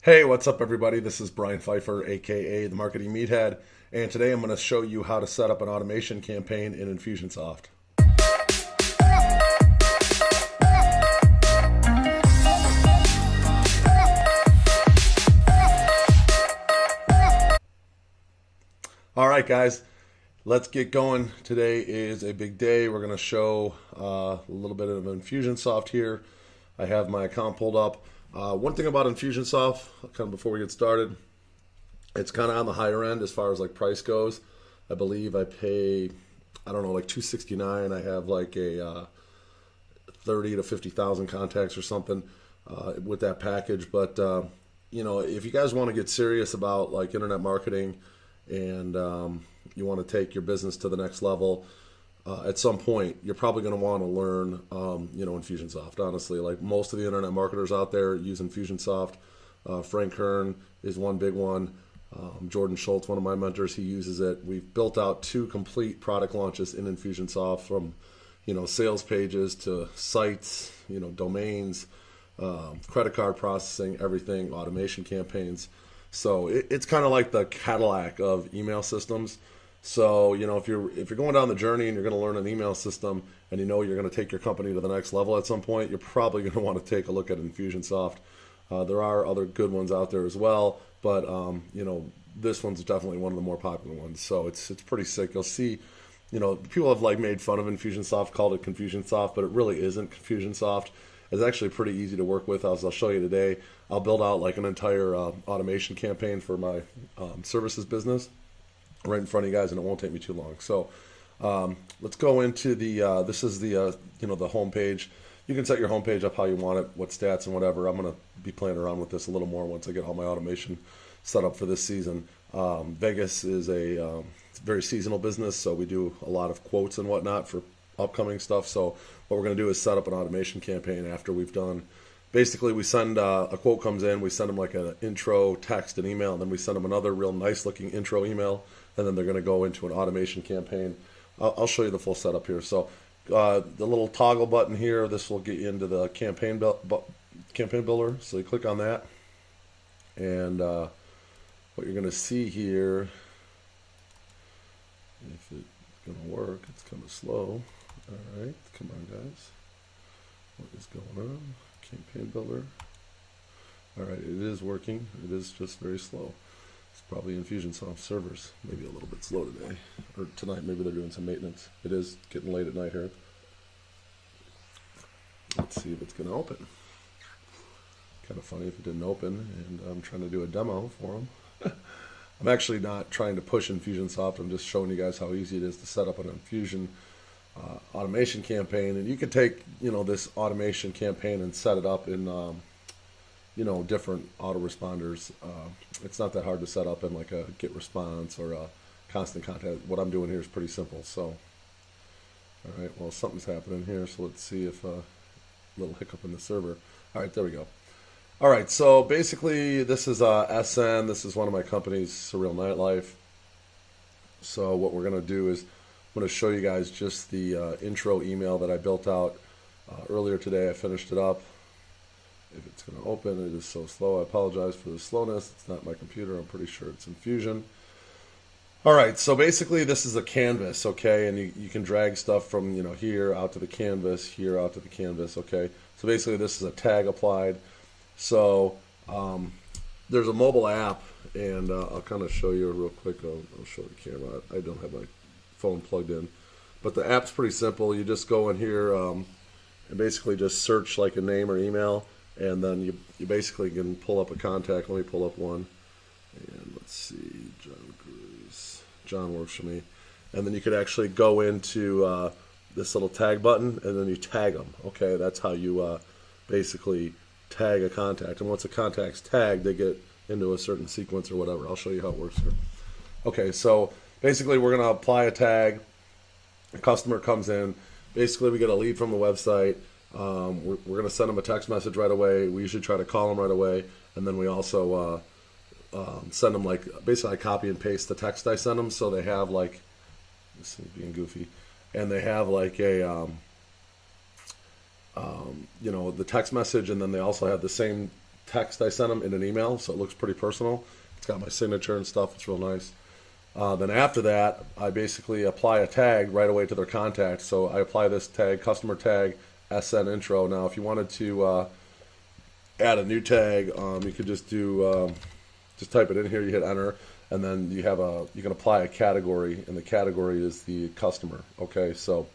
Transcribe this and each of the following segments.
Hey, what's up, everybody? This is Brian Pfeiffer, aka the Marketing Meathead, and today I'm going to show you how to set up an automation campaign in Infusionsoft. All right, guys, let's get going. Today is a big day. We're going to show a little bit of Infusionsoft here. I have my account pulled up. One thing about Infusionsoft, kind of before we get started, it's kind of on the higher end as far as like price goes. I believe I pay, I don't know, like $269. I have like a 30 to 50,000 contacts or something with that package. But you know, if you guys want to get serious about like internet marketing and you want to take your business to the next level, at some point, you're probably going to want to learn, Infusionsoft. Honestly, like most of the internet marketers out there use Infusionsoft. Frank Kern is one big one. Jordan Schultz, one of my mentors, he uses it. We've built out 2 complete product launches in Infusionsoft, from sales pages to sites, domains, credit card processing, everything, automation campaigns. So it's kind of like the Cadillac of email systems. So, if you're going down the journey and you're going to learn an email system and you're going to take your company to the next level at some point, you're probably going to want to take a look at Infusionsoft. There are other good ones out there as well, but this one's definitely one of the more popular ones. So it's pretty sick. You'll see, people have like made fun of Infusionsoft, called it Confusionsoft, but it really isn't Confusionsoft. It's actually pretty easy to work with, as I'll show you today. I'll build out like an entire automation campaign for my services business right in front of you guys, and it won't take me too long. So let's go into the this is the the home page. You can set your home page up how you want it, what stats and whatever. I'm going to be playing around with this a little more once I get all my automation set up for this season. Vegas is a very seasonal business, so we do a lot of quotes and whatnot for upcoming stuff. So what we're going to do is set up an automation campaign after we've done. Basically, we send a quote comes in, we send them like an intro text and email, and then we send them another real nice looking intro email, and then they're going to go into an automation campaign. I'll show you the full setup here. So the little toggle button here, this will get you into the campaign builder. So you click on that, and what you're going to see here, if it's going to work, it's kind of slow. All right, come on, guys. What is going on? Campaign builder. All right, it is working. It is just very slow. It's probably Infusionsoft servers, maybe a little bit slow today, or tonight. Maybe they're doing some maintenance. It is getting late at night here. Let's see if it's going to open. Kind of funny if it didn't open, and I'm trying to do a demo for them. I'm actually not trying to push Infusionsoft. I'm just showing you guys how easy it is to set up an Infusion automation campaign, and you could take this automation campaign and set it up in different autoresponders. It's not that hard to set up in like a get response or a constant contact. What I'm doing here is pretty simple. So all right, well, something's happening here, so let's see if a little hiccup in the server. All right, there we go. All right, so basically this is SN. This is one of my companies, Surreal Nightlife. So what we're going to do is I'm going to show you guys just the intro email that I built out earlier today. I finished it up. If it's going to open, it is so slow. I apologize for the slowness. It's not my computer. I'm pretty sure it's Infusion. All right, so basically this is a canvas, okay? And you can drag stuff from here out to the canvas, here out to the canvas, okay? So basically this is a tag applied. So there's a mobile app, and I'll kind of show you real quick. I'll show the camera. I don't have my phone plugged in, but the app's pretty simple. You just go in here and basically just search like a name or email, and then you basically can pull up a contact. Let me pull up one, and let's see, John Cruz. John works for me, and then you could actually go into this little tag button, and then you tag them. Okay, that's how you basically tag a contact, and once a contact's tagged, they get into a certain sequence or whatever. I'll show you how it works here. Okay, so basically we're going to apply a tag. A customer comes in. Basically we get a lead from the website. We're going to send them a text message right away. We usually try to call them right away, and then we also send them like basically I copy and paste the text I send them, so they have like, this is being goofy, and they have like a the text message, and then they also have the same text I sent them in an email, so it looks pretty personal. It's got my signature and stuff. It's real nice. Then after that, I basically apply a tag right away to their contact. So I apply this tag, customer tag, SN intro. Now, if you wanted to add a new tag, you could just do just type it in here. You hit enter, and then you can apply a category, and the category is the customer. Okay, so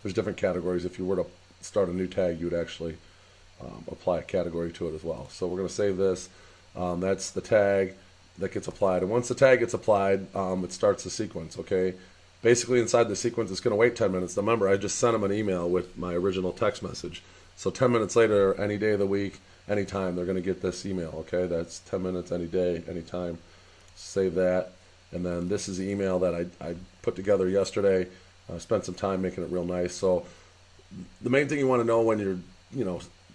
there's different categories. If you were to start a new tag, you would actually apply a category to it as well. So we're going to save this. That's the tag that gets applied, and once the tag gets applied, it starts the sequence. Okay, basically inside the sequence it's going to wait 10 minutes. Remember, I just sent them an email with my original text message, so 10 minutes later, any day of the week, anytime, they're going to get this email. Okay, that's 10 minutes any day, anytime. Save that, and then this is the email that I put together yesterday. I spent some time making it real nice. So the main thing you want to know when you're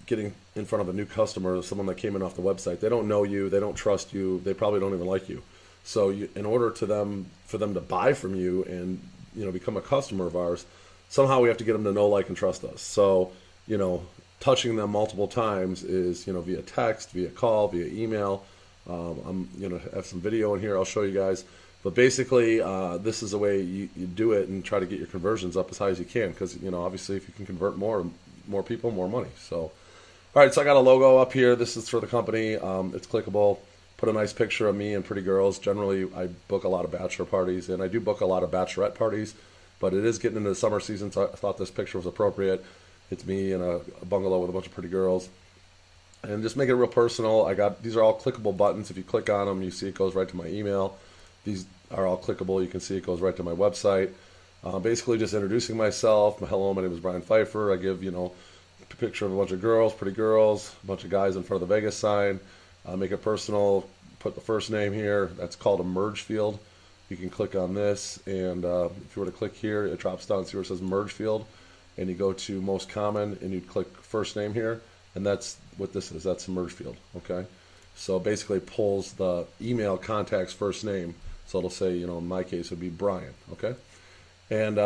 getting in front of a new customer, someone that came in off the website, they don't know you, they don't trust you, they probably don't even like you. So in order for them to buy from you and become a customer of ours, somehow we have to get them to know, like, and trust us. So touching them multiple times is via text, via call, via email. I'm gonna have some video in here I'll show you guys, but basically this is the way you do it and try to get your conversions up as high as you can, because obviously if you can convert more people, more money. So all right, so I got a logo up here. This is for the company. It's clickable. Put a nice picture of me and pretty girls. Generally, I book a lot of bachelor parties, and I do book a lot of bachelorette parties, but it is getting into the summer season, so I thought this picture was appropriate. It's me in a bungalow with a bunch of pretty girls. And just make it real personal. These are all clickable buttons. If you click on them, you see it goes right to my email. These are all clickable. You can see it goes right to my website. Basically just introducing myself. Hello, my name is Brian Pfeiffer. I give, a picture of a bunch of girls, pretty girls, a bunch of guys in front of the Vegas sign. Make it personal. Put the first name here. That's called a merge field. You can click on this, and if you were to click here, it drops down, see where it says merge field, and you go to most common, and you click first name here, and that's what this is. That's a merge field. Okay, so basically it pulls the email contact's first name, so it'll say, in my case, it would be Brian. Okay, and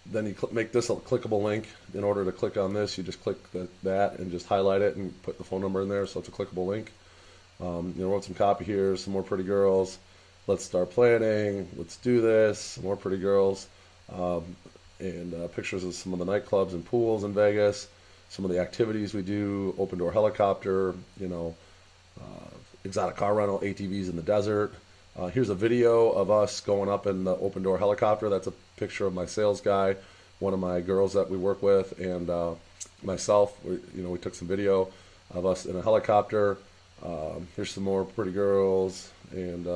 then you make this a clickable link. In order to click on this, you just click that and just highlight it and put the phone number in there, so it's a clickable link. Wrote some copy here, some more pretty girls. Let's start planning. Let's do this. Some more pretty girls. And pictures of some of the nightclubs and pools in Vegas. Some of the activities we do. Open door helicopter. Exotic car rental. ATVs in the desert. Here's a video of us going up in the open door helicopter. That's a picture of my sales guy, one of my girls that we work with, and myself. We took some video of us in a helicopter. Here's some more pretty girls, and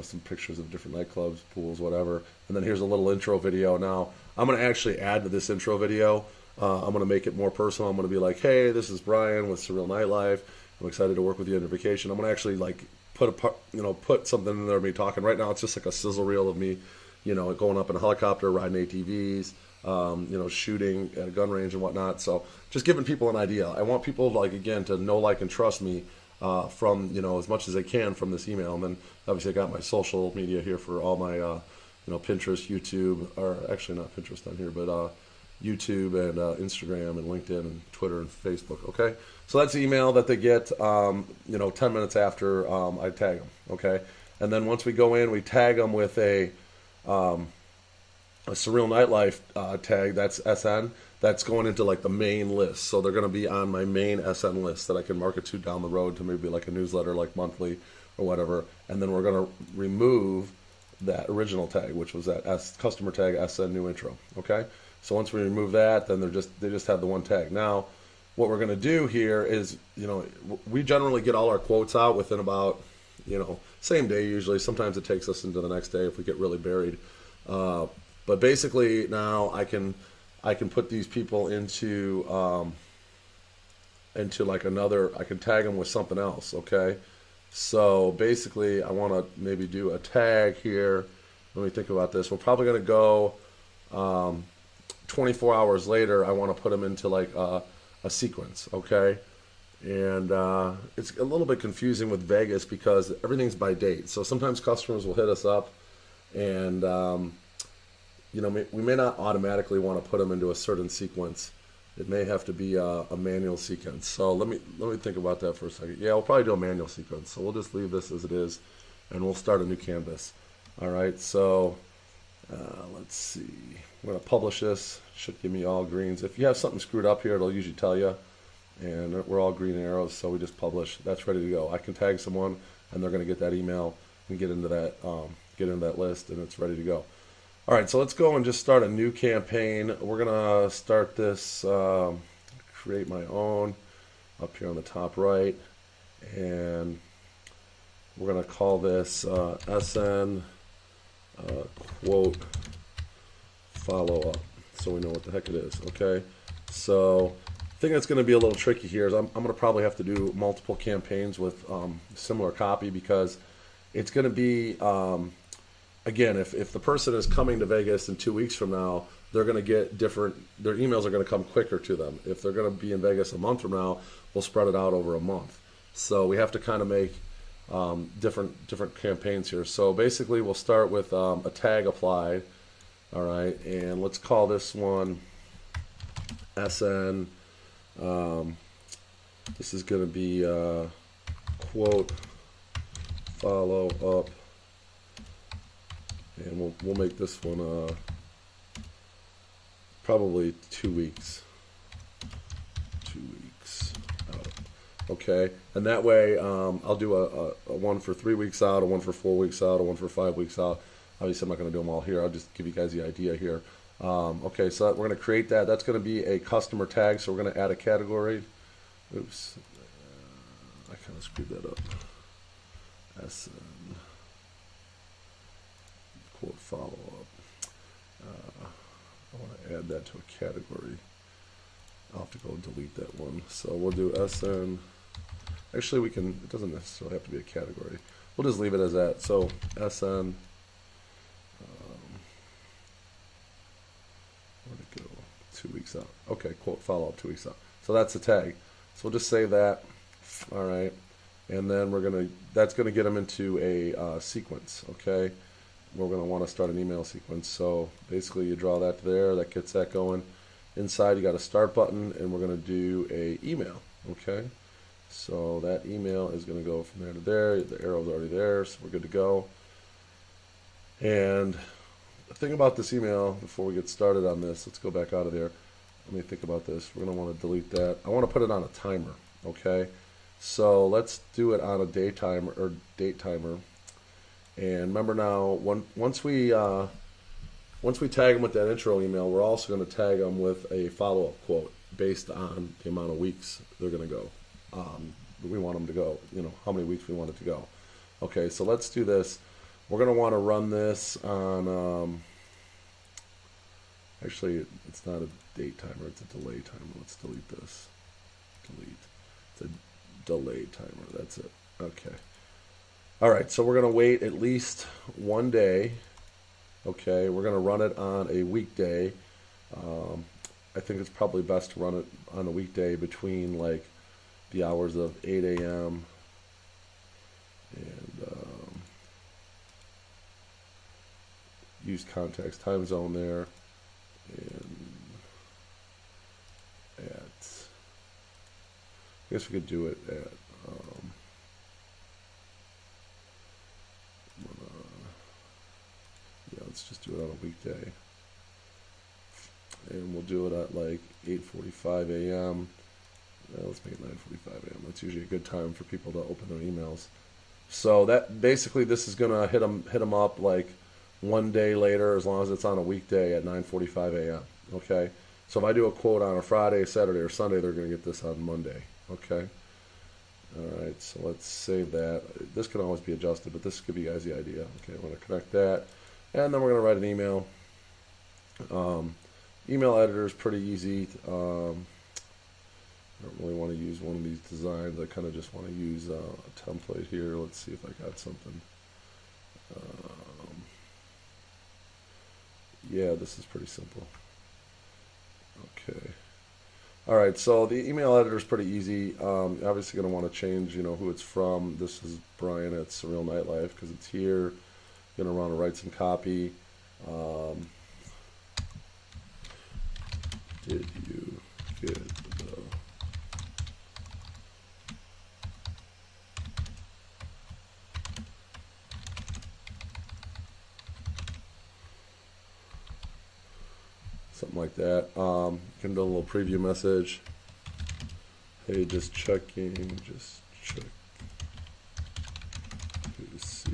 some pictures of different nightclubs, pools, whatever. And then here's a little intro video. Now I'm going to actually add to this intro video. I'm going to make it more personal. I'm going to be like, hey, this is Brian with Surreal Nightlife. I'm excited to work with you on your vacation. I'm going to actually put something in there of me talking. Right now it's just like a sizzle reel of me, going up in a helicopter, riding ATVs, shooting at a gun range and whatnot. So just giving people an idea. I want people to know, like, and trust me from, as much as they can from this email. And then obviously I got my social media here for all my, Pinterest, YouTube, or actually not Pinterest on here, but YouTube and Instagram and LinkedIn and Twitter and Facebook. Okay. So that's the email that they get, 10 minutes after I tag them. Okay. And then once we go in, we tag them with a Surreal Nightlife tag. That's SN. That's going into the main list. So they're going to be on my main SN list that I can market to down the road to maybe like a newsletter, like monthly or whatever. And then we're going to remove that original tag, which was that customer tag SN new intro. Okay. So once we remove that, then they just have the one tag. Now, what we're going to do here is, we generally get all our quotes out within about, same day usually. Sometimes it takes us into the next day if we get really buried. But basically now I can put these people into like another, I can tag them with something else. Okay. So basically I want to maybe do a tag here. Let me think about this. We're probably going to go 24 hours later. I want to put them into like a sequence. Okay. And it's a little bit confusing with Vegas because everything's by date. So sometimes customers will hit us up and, we may not automatically want to put them into a certain sequence it may have to be a manual sequence. So let me think about that for a second. Yeah, we'll probably do a manual sequence. So we'll just leave this as it is, and we'll start a new canvas. All right, so let's see. I'm going to publish this. Should give me all greens. If you have something screwed up here, it'll usually tell you. And we're all green arrows, so we just publish. That's ready to go. I can tag someone, and they're going to get that email and get into that list, and it's ready to go. All right, so let's go and just start a new campaign. We're going to start this, create my own up here on the top right, and we're going to call this SN quote follow up, so we know what the heck it is. Okay, so the thing that's going to be a little tricky here is I'm going to probably have to do multiple campaigns with similar copy, because it's going to be again, if the person is coming to Vegas in 2 weeks from now, they're going to get different, their emails are going to come quicker to them. If they're going to be in Vegas a month from now, we'll spread it out over a month. So we have to kind of make different campaigns here. So basically we'll start with a tag applied. All right, and let's call this one SN. This is going to be quote follow up, and we'll make this one probably 2 weeks. 2 weeks out. Okay, and that way I'll do a one for 3 weeks out, a one for 4 weeks out, a one for 5 weeks out. Obviously, I'm not going to do them all here. I'll just give you guys the idea here. Okay, so we're going to create that. That's going to be a customer tag, so we're going to add a category. Oops, I kind of screwed that up. SN quote follow up. I want to add that to a category. I'll have to go and delete that one. So we'll do SN. Actually, we can. It doesn't necessarily have to be a category. We'll just leave it as that. So SN. Where'd it go? 2 weeks out. Okay, quote follow up 2 weeks out. So that's the tag. So we'll just save that. All right, and then that's gonna get them into a sequence. Okay, we're gonna want to start an email sequence. So basically, you draw that there. That gets that going. Inside, you got a start button, and we're gonna do a email. Okay, so that email is gonna go from there to there. The arrow's already there, so we're good to go. And the thing about this email, before we get started on this, let's go back out of there. Let me think about this. We're going to want to delete that. I want to put it on a timer, okay? So let's do it on a day timer or date timer. And remember now, once we tag them with that intro email, we're also going to tag them with a follow-up quote based on the amount of weeks they're going to go. We want them to go, how many weeks we want it to go. Okay, so let's do this. We're going to want to run this on, actually, it's not a date timer, it's a delay timer. Let's delete this. Delete. It's a delay timer. That's it. Okay. All right, so we're going to wait at least 1 day. Okay, we're going to run it on a weekday. I think it's probably best to run it on a weekday between like the hours of 8 a.m. and use context time zone there, and I guess we could do it at yeah, let's just do it on a weekday, and we'll do it at like 8:45 a.m. Let's make it 9:45 a.m. That's usually a good time for people to open their emails. So that basically, this is gonna hit them up like 1 day later, as long as it's on a weekday at 9:45 a.m. Okay, so if I do a quote on a Friday, Saturday, or Sunday, they're going to get this on Monday. Okay, all right. So let's save that. This can always be adjusted, but this could give you guys the idea. Okay, I'm going to connect that, and then we're going to write an email. Email editor is pretty easy. I don't really want to use one of these designs. I kind of just want to use a template here. Let's see if I got something. Yeah, this is pretty simple. Okay. All right, so the email editor is pretty easy. Obviously going to want to change, who it's from. This is Brian at Surreal Nightlife because it's here. Going to want to write some copy. Did you get something like that. You can do a little preview message. Hey, just checking, just check to see.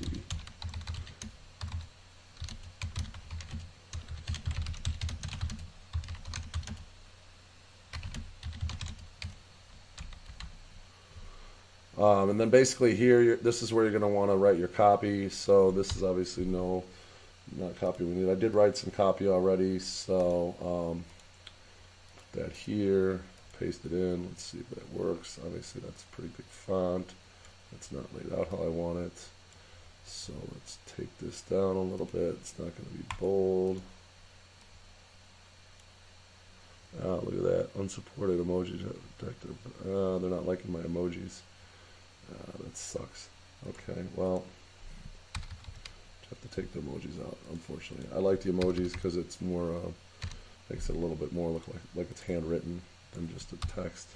And then basically here, this is where you're going to want to write your copy. So this is obviously not copy we need. I did write some copy already, so put that here, paste it in. Let's see if that works. Obviously that's a pretty big font. It's not laid out how I want it. So let's take this down a little bit. It's not going to be bold. Oh, look at that. Unsupported emoji detective. They're not liking my emojis. That sucks. Okay, well, have to take the emojis out, unfortunately. I like the emojis because it's more, makes it a little bit more look like it's handwritten than just a text.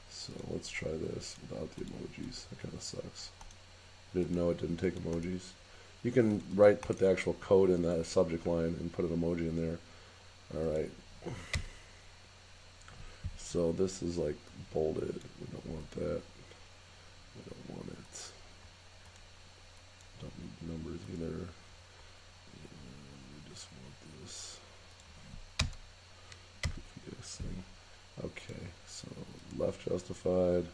So let's try this without the emojis. That kind of sucks. Didn't know it didn't take emojis. You can put the actual code in that subject line and put an emoji in there. All right. So this is like bolded. We don't want that. We don't want it. Don't need numbers either. We just want this. Yes thing. Okay, so left justified.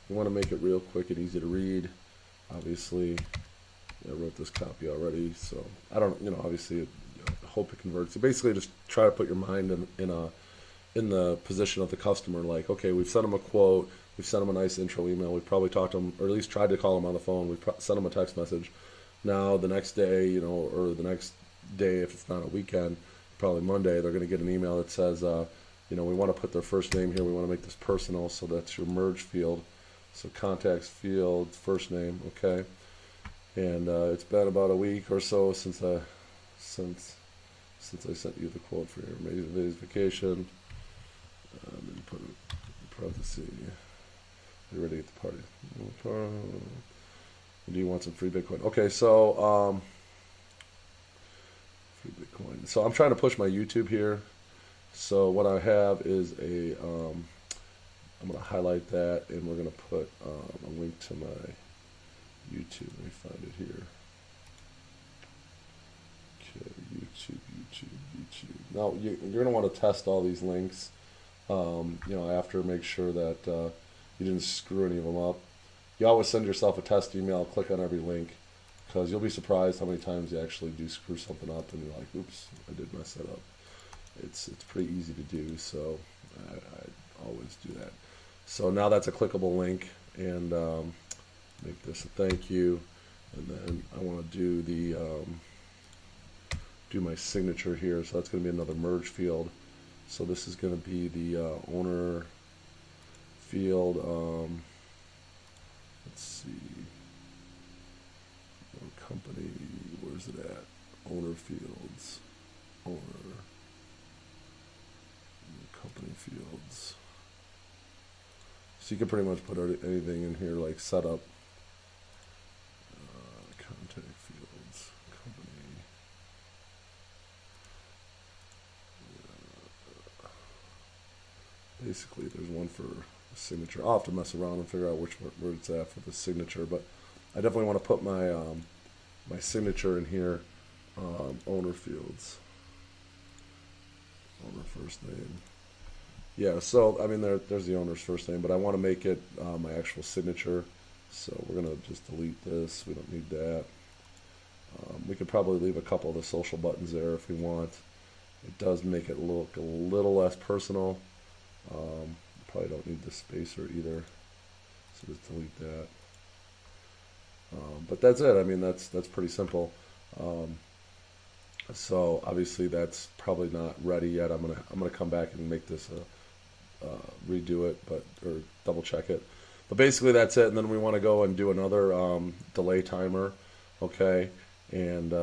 You want to make it real quick and easy to read. Obviously, I wrote this copy already, so I don't, obviously, I hope it converts. You basically just try to put your mind in the position of the customer. Like, okay, we've sent them a quote, we've sent them a nice intro email, we've probably talked to them, or at least tried to call them on the phone, we've sent them a text message. Now, the next day, or the next day, if it's not a weekend, probably Monday, they're going to get an email that says, we want to put their first name here, we want to make this personal, so that's your merge field. So contacts field, first name, okay. And it's been about a week or so since I sent you the quote for your amazing days vacation. And put in parentheses. You're ready at the party. Do you want some free Bitcoin? Okay, so free Bitcoin. So I'm trying to push my YouTube here. So what I have is I'm going to highlight that, and we're going to put a link to my YouTube. Let me find it here. Okay, YouTube. Now, you're going to want to test all these links, after, make sure that you didn't screw any of them up. You always send yourself a test email, click on every link, because you'll be surprised how many times you actually do screw something up, and you're like, oops, I did mess that up. It's pretty easy to do, so I always do that. So now that's a clickable link, and make this a thank you, and then I want to do do my signature here. So that's going to be another merge field. So this is going to be the owner field. Let's see, company. Where's it at? Owner fields. Owner. Company fields. So you can pretty much put anything in here, like setup, contact fields, company. Basically, there's one for a signature. I'll have to mess around and figure out where it's at for the signature, but I definitely want to put my my signature in here. Owner fields. Owner first name. Yeah, so I mean there's the owner's first name, but I want to make it my actual signature. So we're gonna just delete this. We don't need that. We could probably leave a couple of the social buttons there if we want. It does make it look a little less personal. Probably don't need the spacer either, so just delete that. But that's it. I mean that's pretty simple. So obviously that's probably not ready yet. I'm gonna come back and make this redo it, or double check it. But basically that's it. And then we want to go and do another delay timer, okay? And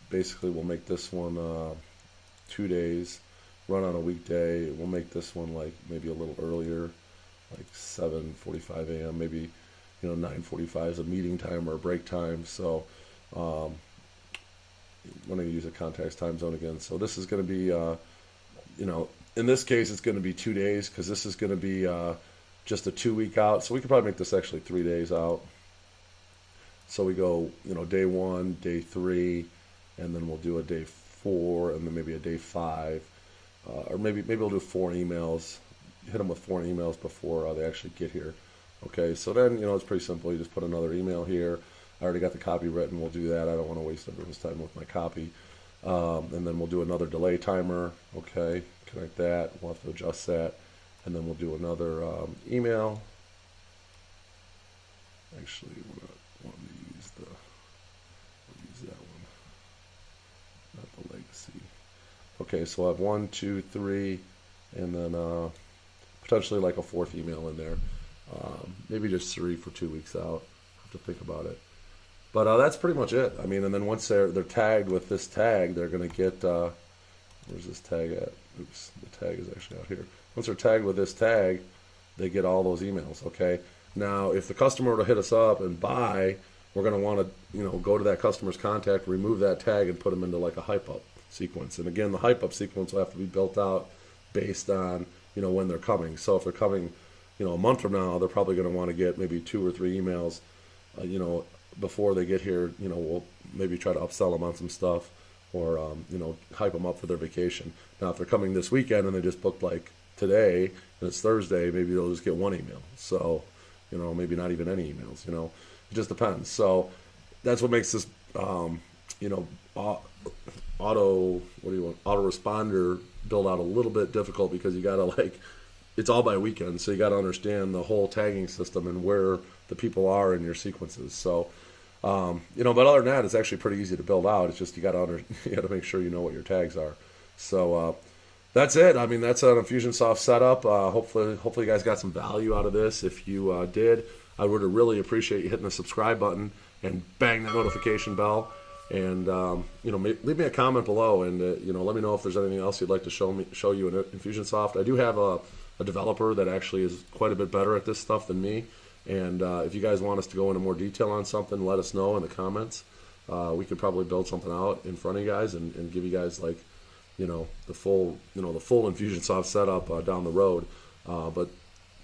basically we'll make this one 2 days, run on a weekday. We'll make this one like maybe a little earlier, like 7:45 a.m. Maybe 9:45 is a meeting time or a break time. So I'm going to use a contacts time zone again. So this is going to be in this case, it's going to be 2 days because this is going to be just a 2 week out. So we could probably make this actually 3 days out. So we go, day 1, day 3, and then we'll do a day 4, and then maybe a day 5, or maybe we'll do 4 emails. Hit them with 4 emails before they actually get here. Okay, so then it's pretty simple. You just put another email here. I already got the copy written. We'll do that. I don't want to waste everyone's time with my copy. And then we'll do another delay timer. Okay, connect that. We'll have to adjust that, and then we'll do another email. Actually, we're not wanting to use we'll use that one, not the legacy. Okay, so I'll have 1, 2, 3, and then potentially like a 4th email in there. Maybe just 3 for 2 weeks out. Have to think about it. But that's pretty much it. I mean, and then once they're tagged with this tag, they're going to get, where's this tag at? Oops, the tag is actually out here. Once they're tagged with this tag, they get all those emails, okay? Now, if the customer were to hit us up and buy, we're going to want to, go to that customer's contact, remove that tag, and put them into like a hype up sequence. And again, the hype up sequence will have to be built out based on, when they're coming. So if they're coming, a month from now, they're probably going to want to get maybe 2 or 3 emails, before they get here. We'll maybe try to upsell them on some stuff, or hype them up for their vacation. Now, if they're coming this weekend and they just booked like today and it's Thursday, maybe they'll just get 1 email. So, maybe not even any emails. It just depends. So that's what makes this, auto responder build out a little bit difficult, because you got to it's all by weekend, so you got to understand the whole tagging system and where the people are in your sequences. So, but other than that, it's actually pretty easy to build out. It's just you got to make sure you know what your tags are. So that's it. I mean, that's an Infusionsoft setup. Hopefully you guys got some value out of this. If you did, I would really appreciate you hitting the subscribe button and bang that notification bell. And leave me a comment below, and let me know if there's anything else you'd like to show you in Infusionsoft. I do have a developer that actually is quite a bit better at this stuff than me. And if you guys want us to go into more detail on something, let us know in the comments. We could probably build something out in front of you guys and give you guys the full Infusionsoft setup down the road. But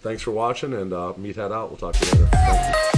thanks for watching, and meat head out. We'll talk to you later. Thank you.